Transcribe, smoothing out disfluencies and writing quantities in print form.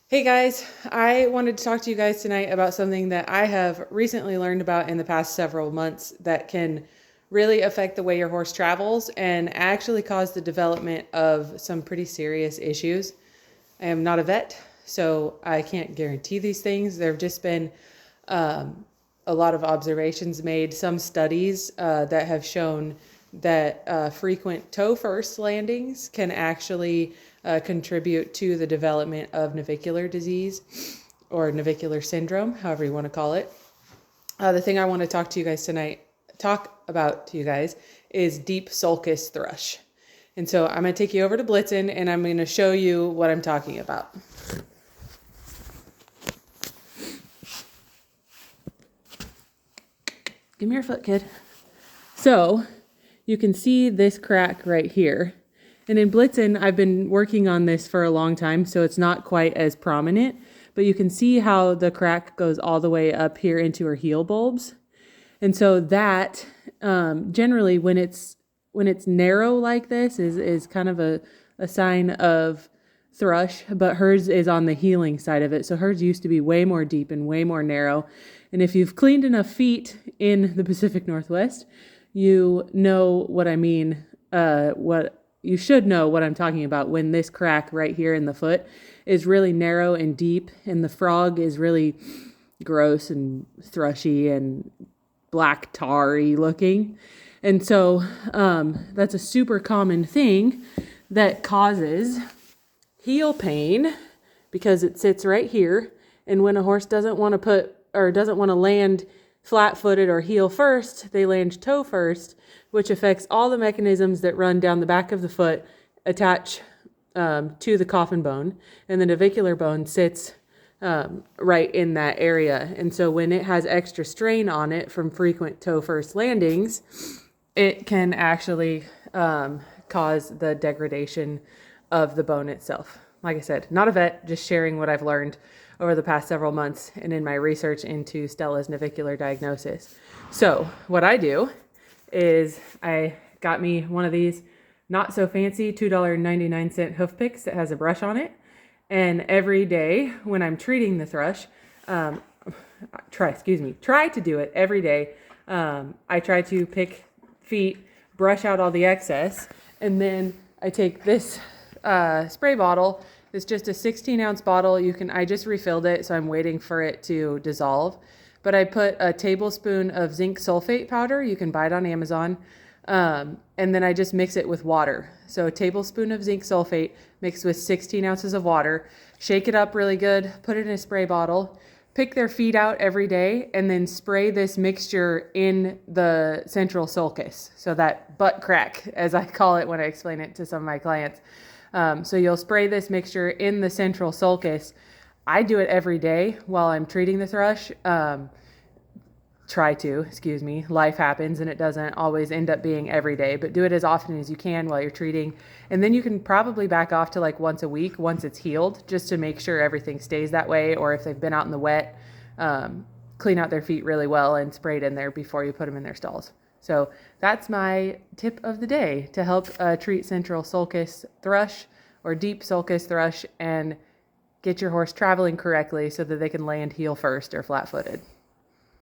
Hey guys, I wanted to talk to you guys tonight about something that I have recently learned about in the past several months that can really affect the way your horse travels and actually cause the development of some pretty serious issues. I am not a vet, so I can't guarantee these things. There have just been a lot of observations made, some studies that have shown that frequent toe first landings can actually contribute to the development of navicular disease or navicular syndrome, however you want to call it. The thing I want to talk about to you guys is deep sulcus thrush. And so I'm going to take you over to Blitzen and I'm going to show you what I'm talking about. Give me your foot, kid. So you can see this crack right here. And in Blitzen, I've been working on this for a long time, so it's not quite as prominent, but you can see how the crack goes all the way up here into her heel bulbs. And so that generally when it's narrow like this is kind of a sign of thrush, but hers is on the healing side of it. So hers used to be way more deep and way more narrow. And if you've cleaned enough feet in the Pacific Northwest, you know what I mean, you should know what I'm talking about when this crack right here in the foot is really narrow and deep and the frog is really gross and thrushy and black tarry looking. And so that's a super common thing that causes heel pain because it sits right here. And when a horse doesn't want to land flat-footed or heel first, they land toe first, which affects all the mechanisms that run down the back of the foot, attach to the coffin bone, and the navicular bone sits right in that area. And so when it has extra strain on it from frequent toe first landings, it can actually cause the degradation of the bone itself. Like I said, not a vet, just sharing what I've learned over the past several months and in my research into Stella's navicular diagnosis. So what I do is I got me one of these not so fancy $2.99 hoof picks that has a brush on it. And every day when I'm treating the thrush, try to do it every day. I try to pick feet, brush out all the excess, and then I take this spray bottle. It's just a 16-ounce bottle. I just refilled it, so I'm waiting for it to dissolve. But I put a tablespoon of zinc sulfate powder. You can buy it on Amazon. And then I just mix it with water. So a tablespoon of zinc sulfate mixed with 16 ounces of water. Shake it up really good. Put it in a spray bottle. Pick their feet out every day and then spray this mixture in the central sulcus. So that butt crack, as I call it when I explain it to some of my clients. So you'll spray this mixture in the central sulcus. I do it every day while I'm treating the thrush. Life happens and it doesn't always end up being every day, but do it as often as you can while you're treating. And then you can probably back off to like once a week once it's healed, just to make sure everything stays that way. Or if they've been out in the wet, clean out their feet really well and spray it in there before you put them in their stalls. So that's my tip of the day to help treat central sulcus thrush or deep sulcus thrush and get your horse traveling correctly so that they can land heel first or flat-footed.